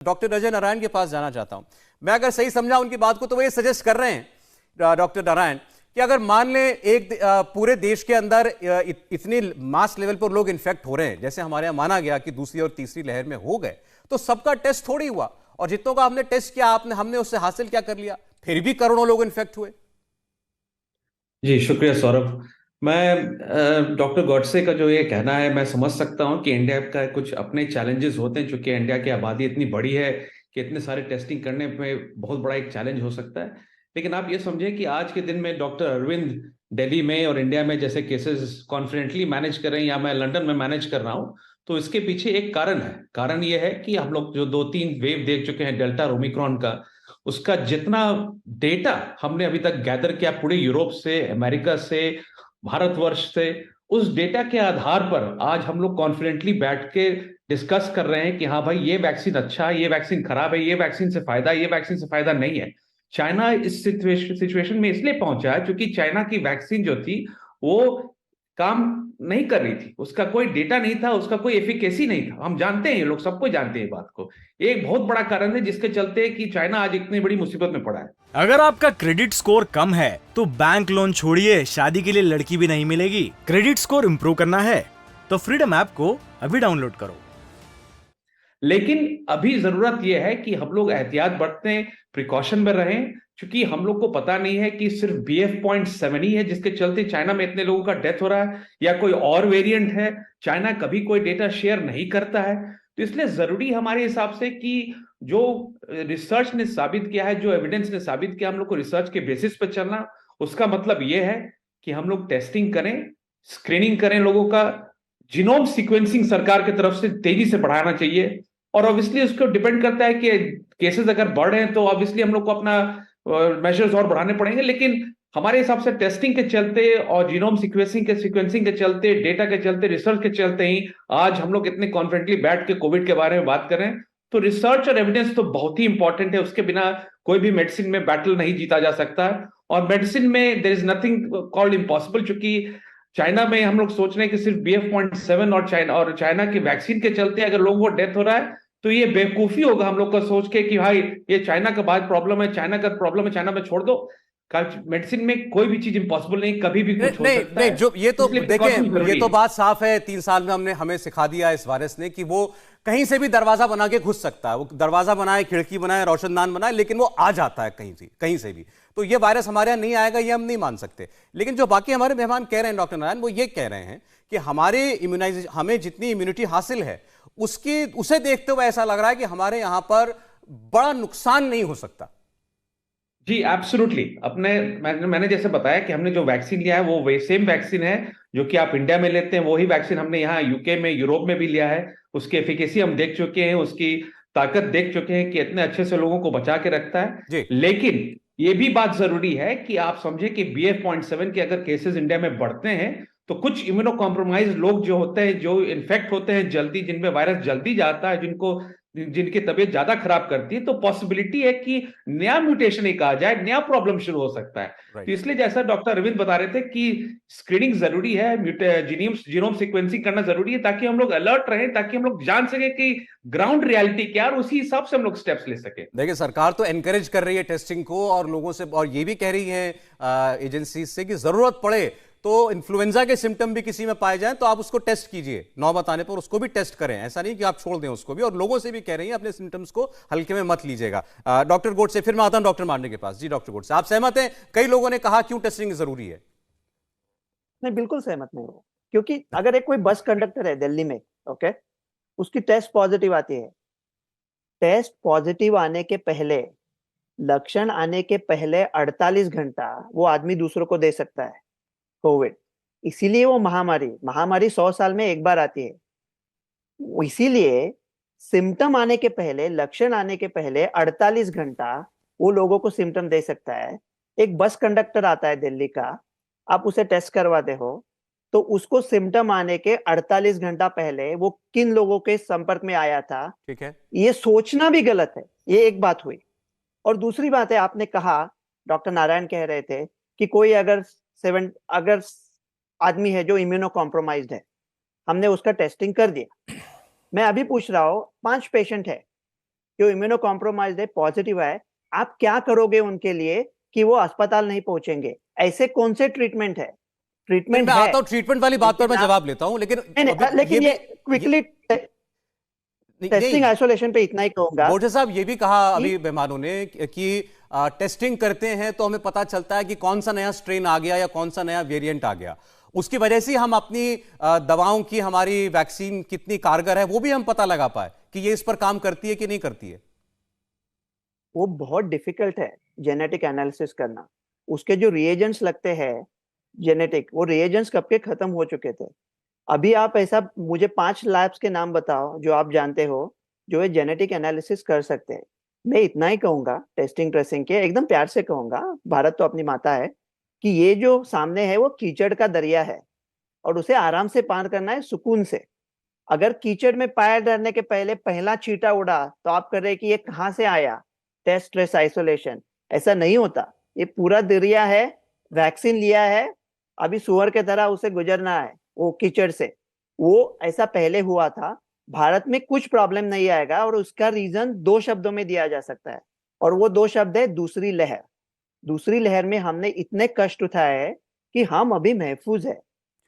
Doctor Ajay Narayan के पास जाना चाहता हूं। मैं अगर सही समझा उनकी बात को तो वो ये सजेस्ट कर रहे हैं डॉक्टर नारायण कि अगर मान लें पूरे देश के अंदर इतनी मास लेवल पर लोग इन्फेक्ट हो रहे हैं, जैसे हमारे यहाँ माना गया कि दूसरी और तीसरी लहर में हो गए, तो सबका टेस्ट थोड़ी हुआ, और जितनों का हमने टेस्ट किया हमने उससे हासिल क्या कर लिया, फिर भी करोड़ों लोग इन्फेक्ट हुए। जी शुक्रिया सौरभ। मैं डॉक्टर गॉडसे का जो ये कहना है मैं समझ सकता हूँ कि इंडिया का कुछ अपने चैलेंजेस होते हैं, चूंकि इंडिया की आबादी इतनी बड़ी है कि इतने सारे टेस्टिंग करने में बहुत बड़ा एक चैलेंज हो सकता है। लेकिन आप ये समझें कि आज के दिन में डॉक्टर अरविंद दिल्ली में और इंडिया में जैसे केसेस कॉन्फिडेंटली मैनेज कर रहे हैं, या मैं लंदन में मैनेज कर रहा हूँ, तो इसके पीछे एक कारण है। कारण ये है कि हम लोग जो 2-3 वेव देख चुके हैं डेल्टा और ओमिक्रॉन का, उसका जितना डेटा हमने अभी तक गैदर किया पूरे यूरोप से, अमेरिका से, भारतवर्ष से, उस डेटा के आधार पर आज हम लोग कॉन्फिडेंटली बैठ के डिस्कस कर रहे हैं कि हाँ भाई ये वैक्सीन अच्छा है, ये वैक्सीन खराब है, ये वैक्सीन से फायदा, ये वैक्सीन से फायदा नहीं है। चाइना इस सिचुएशन में इसलिए पहुंचा है क्योंकि चाइना की वैक्सीन जो थी वो काम नहीं कर रही थी, उसका कोई डेटा नहीं था, उसका कोई एफिकेसी नहीं था। हम जानते हैं, ये लोग सबको जानते हैं बात को। एक बहुत बड़ा कारण है जिसके चलते कि चाइना आज इतनी बड़ी मुसीबत में पड़ा है। अगर आपका क्रेडिट स्कोर कम है तो बैंक लोन छोड़िए, शादी के लिए लड़की भी नहीं मिलेगी। क्रेडिट स्कोर इम्प्रूव करना है तो फ्रीडम ऐप को अभी डाउनलोड करो। लेकिन अभी जरूरत यह है कि हम लोग एहतियात बरतें, प्रिकॉशन में रहें, क्योंकि हम लोग को पता नहीं है कि सिर्फ BF.7 ही है जिसके चलते चाइना में इतने लोगों का डेथ हो रहा है, या कोई और वेरिएंट है। चाइना कभी कोई डेटा शेयर नहीं करता है। तो इसलिए जरूरी हमारे हिसाब से कि जो रिसर्च ने साबित किया है, जो एविडेंस ने साबित किया, हम लोग को रिसर्च के बेसिस पर चलना। उसका मतलब यह है कि हम लोग टेस्टिंग करें, स्क्रीनिंग करें लोगों का, जीनोम सीक्वेंसिंग सरकार की तरफ से तेजी से बढ़ाना चाहिए। और ऑब्वियसली उसको डिपेंड करता है कि केसेस अगर बढ़ रहे हैं तो ऑब्वियसली हम लोग को अपना मेजर्स और बढ़ाने पड़ेंगे। लेकिन हमारे हिसाब से टेस्टिंग के चलते और जीनोम सीक्वेंसिंग के चलते, डेटा के चलते, रिसर्च के चलते ही आज हम लोग इतने कॉन्फिडेंटली बैठ के कोविड के बारे में बात कर रहे हैं। तो रिसर्च और एविडेंस तो बहुत ही इंपॉर्टेंट है, उसके बिना कोई भी मेडिसिन में बैटल नहीं जीता जा सकता। और मेडिसिन में there is nothing called impossible, क्योंकि चाइना में हम लोग सोच रहे हैं कि सिर्फ BF.7 और चाइना की वैक्सीन के चलते अगर लोगों को डेथ हो रहा है, तो ये बेवकूफी होगा हम लोग का सोच के कि भाई ये चाइना का बाद प्रॉब्लम है, चाइना का प्रॉब्लम है, चाइना में छोड़ दो। मेडिसिन में कोई भी चीज इंपॉसिबल नहीं, कभी भी कुछ हो नहीं सकता नहीं, है। जो ये तो इसलिए देखें, precaution ये तो जरूरी बात साफ है। 3 साल में हमें सिखा दिया इस वायरस ने कि वो कहीं से भी दरवाजा बना के घुस सकता है। वो दरवाजा बनाए, खिड़की बनाए, रोशनदान बनाए, लेकिन वो आ जाता है कहीं से भी। तो ये वायरस हमारे यहाँ नहीं आएगा, ये हम नहीं मान सकते। लेकिन जो बाकी हमारे मेहमान कह रहे हैं डॉक्टर नारायण, वो ये कह रहे हैं कि हमारे इम्यूनाइजेशन, हमें जितनी इम्यूनिटी हासिल है उसे देखते हुए ऐसा लग रहा है कि हमारे यहां पर बड़ा नुकसान नहीं हो सकता। जी एब्सोल्युटली। मैंने जैसे बताया कि हमने जो वैक्सीन लिया है वो वे सेम वैक्सीन है जो कि आप इंडिया में लेते हैं, वही वैक्सीन हमने यहाँ यूके में, यूरोप में भी लिया है। उसकी एफिकेसी हम देख चुके हैं, उसकी ताकत देख चुके हैं कि इतने अच्छे से लोगों को बचा के रखता है। जी। लेकिन ये भी बात जरूरी है कि आप समझे कि BF.7 के अगर केसेस इंडिया में बढ़ते हैं तो कुछ इम्यूनो कॉम्प्रोमाइज लोग जो होते हैं, जो इन्फेक्ट होते हैं जल्दी, जिनमें वायरस जल्दी जाता है, जिनकी तबीयत ज्यादा खराब करती है, तो पॉसिबिलिटी है कि नया म्यूटेशन एक आ जाए, नया प्रॉब्लम शुरू हो सकता है। तो राइट। इसलिए जैसा डॉक्टर अरविंद बता रहे थे कि स्क्रीनिंग जरूरी है, जीनोम सीक्वेंसिंग करना जरूरी है, ताकि हम लोग अलर्ट रहें, ताकि हम लोग जान सके कि ग्राउंड रियलिटी क्या है और उसी हिसाब से हम लोग स्टेप्स ले सके। देखिए, सरकार तो एनकरेज कर रही है टेस्टिंग को और लोगों से, और ये भी कह रही है एजेंसी से कि जरूरत पड़े तो इन्फ्लुएंजा के सिम्टम भी किसी में पाए जाएं तो आप उसको टेस्ट कीजिए, नौबत आने पर उसको भी टेस्ट करें। ऐसा नहीं कि आप छोड़ दें उसको भी। और लोगों से भी कह रही हैं अपने सिम्टम्स को हल्के में मत लीजिएगा। डॉक्टर गोडसे, फिर मैं आता हूं डॉक्टर मांडे के पास। जी डॉक्टर गोडसे, आप सहमत हैं? कई लोगों ने कहा क्यों टेस्टिंग जरूरी है। नहीं, बिल्कुल सहमत नहीं हूँ। क्योंकि अगर एक कोई बस कंडक्टर है दिल्ली में, ओके, उसकी टेस्ट पॉजिटिव आती है, टेस्ट पॉजिटिव आने के पहले, लक्षण आने के पहले 48 घंटा वो आदमी दूसरों को दे सकता है कोविड। इसीलिए वो महामारी महामारी 100 साल में एक बार आती है। इसीलिए सिम्टम आने के पहले, लक्षण आने के पहले 48 घंटा वो लोगों को सिम्टम दे सकता है। एक बस कंडक्टर आता है दिल्ली का, आप उसे टेस्ट करवाते हो तो उसको सिम्टम आने के 48 घंटा पहले वो किन लोगों के संपर्क में आया था, ठीक है, ये सोचना भी गलत है। ये एक बात हुई। और दूसरी बात है, आपने कहा, डॉक्टर नारायण कह रहे थे कि कोई अगर आदमी है जो इम्यूनो कॉम्प्रोमाइज्ड है, हमने उसका टेस्टिंग कर दिया। मैं अभी पूछ रहा हूं, 5 पेशेंट है, जो इम्यूनो कॉम्प्रोमाइज्ड है, पॉजिटिव है, आप क्या करोगे उनके लिए कि वो अस्पताल नहीं पहुंचेंगे? ऐसे कौन से ट्रीटमेंट है? ट्रीटमेंट मैं है, आता हूं ट्रीटमेंट वाली बात पर मैं जवाब लेता हूं, लेकिन लेकिन ये क्विकली नहीं, टेस्टिंग आइसोलेशन पे इतना ही कहूंगा। बोर्डे साहब ये भी कहा अभी मेहमानों ने कि टेस्टिंग करते हैं तो हमें पता चलता है कि कौन सा नया स्ट्रेन आ गया या कौन सा नया वेरिएंट आ गया, उसकी वजह से हम अपनी दवाओं की, हमारी वैक्सीन कितनी कारगर है वो भी हम पता लगा पाए कि ये इस पर काम करती है कि नहीं करती है। वो बहुत डिफिकल्ट है जेनेटिक एनालिसिस करना। उसके जो रिएजेंट्स लगते हैं जेनेटिक, वो रिएजेंट्स कब के खत्म हो चुके थे। अभी आप ऐसा मुझे 5 लैब्स के नाम बताओ जो आप जानते हो जो ये जेनेटिक एनालिसिस कर सकते हैं। मैं इतना ही कहूंगा, टेस्टिंग ट्रेसिंग के एकदम प्यार से कहूंगा, भारत तो अपनी माता है, कि ये जो सामने है वो कीचड़ का दरिया है और उसे आराम से पार करना है, सुकून से। अगर कीचड़ में पैर डालने के पहले पहला चींटा उड़ा तो आप कर रहे कि ये कहां से आया, टेस्ट ट्रेस आइसोलेशन। ऐसा नहीं होता, ये पूरा दरिया है, वैक्सीन लिया है, अभी सुअर के तरह उसे गुजरना है वो कीचड़ से। वो ऐसा पहले हुआ था। भारत में कुछ प्रॉब्लम नहीं आएगा और उसका रीजन 2 शब्दों में दिया जा सकता है, और वो 2 शब्द है दूसरी लहर। दूसरी लहर में हमने इतने कष्ट उठाए हैं कि हम अभी महफूज है,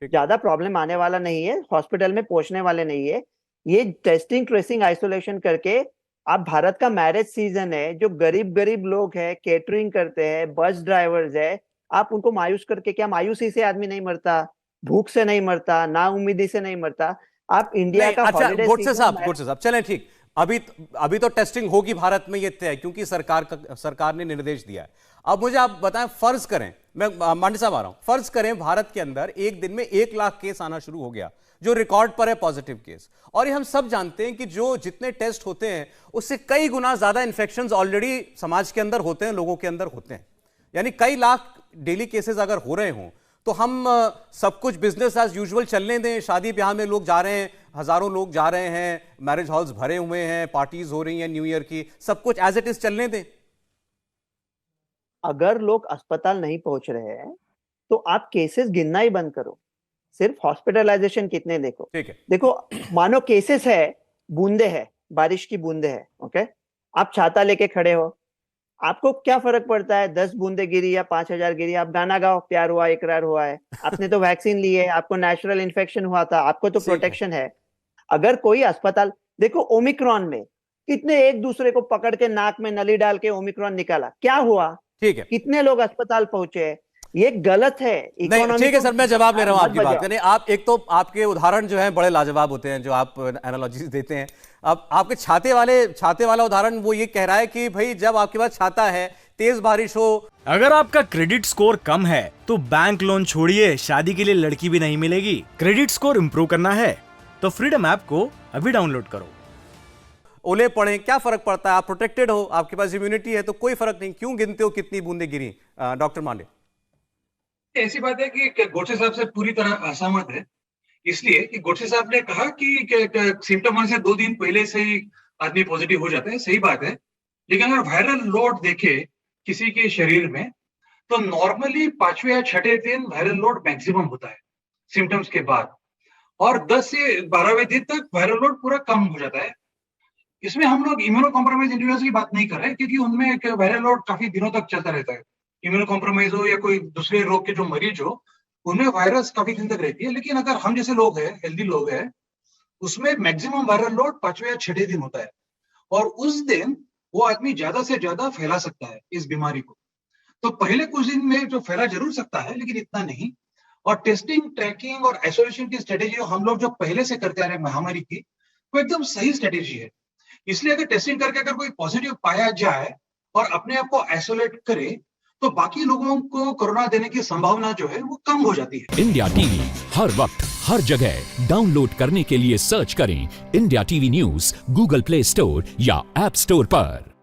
ज्यादा प्रॉब्लम आने वाला नहीं है, हॉस्पिटल में पहुंचने वाले नहीं है। ये टेस्टिंग ट्रेसिंग आइसोलेशन करके आप, भारत का मैरिज सीजन है, जो गरीब गरीब लोग हैं, केटरिंग करते हैं, बस ड्राइवर्स है, आप उनको मायूस करके, क्या मायूसी से आदमी नहीं मरता, भूख से नहीं मरता, ना उम्मीदी से नहीं मरता। आप इंडिया का अच्छा, हॉलिडे गोडसे साहब चलें, ठीक, अभी तो टेस्टिंग होगी भारत में, ये तय, क्योंकि सरकार ने निर्देश दिया है। अब मुझे आप बताएं, फर्ज करें, मैं मांडे साहब आ रहा हूं, फर्ज करें भारत के अंदर एक दिन में 1 लाख केस आना शुरू हो गया, जो रिकॉर्ड पर है पॉजिटिव केस, और ये हम सब जानते हैं कि जो जितने टेस्ट होते हैं उससे कई गुना ज्यादा इंफेक्शंस ऑलरेडी समाज के अंदर होते हैं, लोगों के अंदर होते हैं। यानी कई लाख डेली केसेस अगर हो रहे हों तो हम सब कुछ बिजनेस एज यूजुअल चलने दें। शादी ब्याह में लोग जा रहे हैं, हजारों लोग जा रहे हैं, मैरिज हॉल्स भरे हुए हैं, पार्टीज हो रही हैं न्यू ईयर की, सब कुछ एज इट इज चलने दें। अगर लोग अस्पताल नहीं पहुंच रहे हैं तो आप केसेस गिनना ही बंद करो, सिर्फ हॉस्पिटलाइजेशन कितने देखो। ठीक है, देखो, मानो केसेस है, बूंदे है, बारिश की बूंदे है, ओके, आप छाता लेके खड़े हो, आपको क्या फर्क पड़ता है 10 बूंदे गिरी या 5000 गिरी, आप गाना गाओ, प्यार हुआ इकरार हुआ है। आपने तो वैक्सीन ली है, आपको नेचुरल इन्फेक्शन हुआ था, आपको तो प्रोटेक्शन है। अगर कोई अस्पताल, देखो ओमिक्रॉन में कितने एक दूसरे को पकड़ के नाक में नली डाल के ओमिक्रॉन निकाला, क्या हुआ, ठीक है, कितने लोग अस्पताल पहुंचे, ये गलत है। नहीं, ठीक है सर, मैं जवाब ले रहा हूं आपकी बात। यानी आप, एक तो आपके उदाहरण जो हैं बड़े लाजवाब होते हैं जो आप एनालॉजीज देते हैं। अब आपके छाते वाला उदाहरण वो ये कह रहा है कि भाई जब आपके पास छाता है, तेज बारिश हो, अगर आपका क्रेडिट स्कोर कम है तो बैंक लोन छोड़िए, शादी के लिए लड़की भी नहीं मिलेगी। क्रेडिट स्कोर इम्प्रूव करना है तो फ्रीडम ऐप को अभी डाउनलोड करो। ओले पड़े क्या फर्क पड़ता है, आप प्रोटेक्टेड हो, आपके पास इम्यूनिटी है, तो कोई फर्क नहीं। क्यों गिनते हो कितनी बूंदे गिरी? डॉक्टर मांडे। ऐसी बात है कि गोडसे साहब से पूरी तरह असहमत है, इसलिए कि गोडसे साहब ने कहा कि सिम्टम होने से 2 दिन पहले से ही आदमी पॉजिटिव हो जाता है, सही बात है। लेकिन अगर वायरल लोड देखे किसी के शरीर में तो नॉर्मली 5वें या 6ठे दिन वायरल लोड मैक्सिमम होता है सिम्टम्स के बाद, और 10 से 12वें दिन तक वायरल लोड पूरा कम हो जाता है। इसमें हम लोग इम्यूनो कॉम्प्रोमाइज इंडिविजुअल्स की बात नहीं कर रहे, क्योंकि उनमें वायरल लोड काफी दिनों तक चलता रहता है। इम्यूनो कॉम्प्रोमाइज हो या कोई दूसरे रोग के जो मरीज हो, उनमें वायरस काफी दिन तक रहती है। लेकिन अगर हम जैसे लोग हैं, हेल्दी लोग हैं, उसमें मैक्सिमम वायरल लोड 5वें या 6ठे दिन होता है, और उस दिन वो आदमी ज्यादा से ज्यादा फैला सकता है इस बीमारी को। तो पहले कुछ दिन में जो फैला जरूर सकता है, लेकिन इतना नहीं। और टेस्टिंग, ट्रैकिंग और आइसोलेशन की स्ट्रेटेजी हम लोग जो पहले से करते आ रहे हैं महामारी की, वो एकदम सही स्ट्रेटेजी है। इसलिए अगर टेस्टिंग करके अगर कोई पॉजिटिव पाया जाए और अपने आप को आइसोलेट करे, तो बाकी लोगों को कोरोना देने की संभावना जो है वो कम हो जाती है। इंडिया टीवी हर वक्त हर जगह डाउनलोड करने के लिए सर्च करें India TV news Google play store या ऐप स्टोर पर।